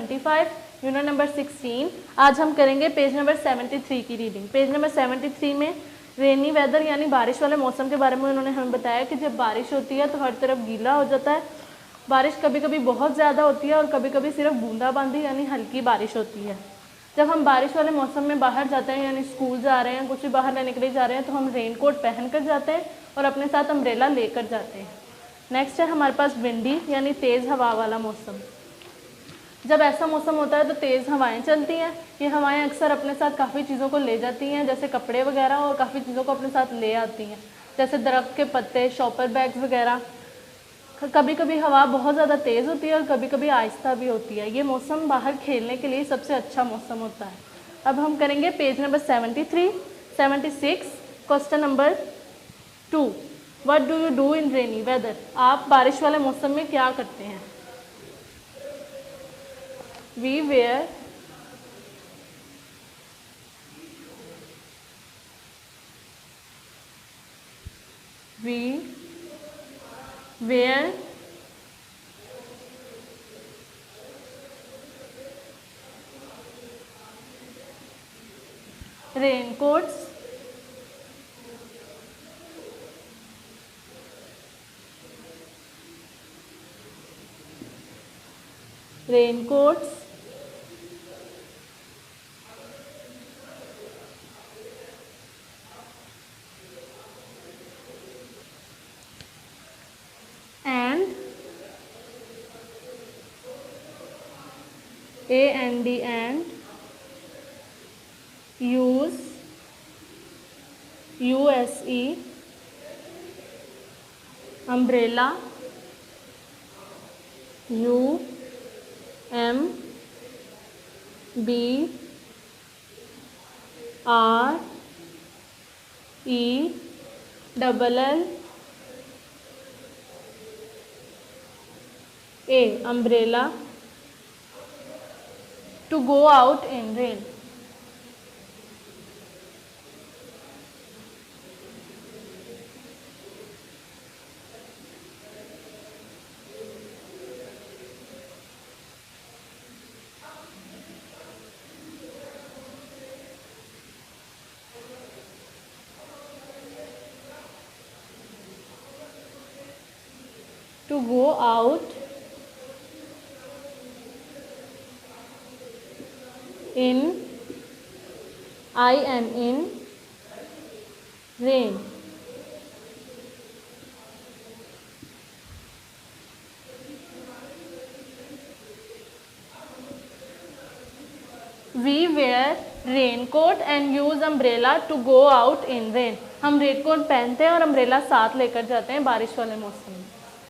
25, unit number 16। आज हम करेंगे पेज नंबर 73 की रीडिंग। पेज नंबर 73 में रेनी वेदर यानी बारिश वाले मौसम के बारे में उन्होंने हमें बताया कि जब बारिश होती है तो हर तरफ गीला हो जाता है। बारिश कभी कभी बहुत ज़्यादा होती है और कभी कभी सिर्फ बूंदाबांदी यानी हल्की बारिश होती है। जब हम बारिश वाले मौसम में बाहर जाते हैं यानी स्कूल जा रहे हैं, कुछ भी बाहर लेने के लिए जा रहे हैं, तो हम रेनकोट पहन कर जाते हैं और अपने साथ अम्ब्रेला लेकर जाते हैं। नेक्स्ट है हमारे पास विंडी यानी तेज़ हवा वाला मौसम। जब ऐसा मौसम होता है तो तेज़ हवाएं चलती हैं। ये हवाएं अक्सर अपने साथ काफ़ी चीज़ों को ले जाती हैं, जैसे कपड़े वगैरह, और काफ़ी चीज़ों को अपने साथ ले आती हैं, जैसे दरख्त के पत्ते, शॉपर बैग्स वगैरह। कभी कभी हवा बहुत ज़्यादा तेज़ होती है और कभी कभी आहिस्ता भी होती है। ये मौसम बाहर खेलने के लिए सबसे अच्छा मौसम होता है। अब हम करेंगे page number 73, 76, question number 2। What do you do in rainy weather? आप बारिश वाले मौसम में क्या करते हैं? We wear raincoats, and use umbrella, umbrella to go out in rain. To go out in rain. We wear raincoat and use umbrella to go out in rain. हम raincoat पहनते हैं और अम्ब्रेला साथ लेकर जाते हैं बारिश वाले मौसम में।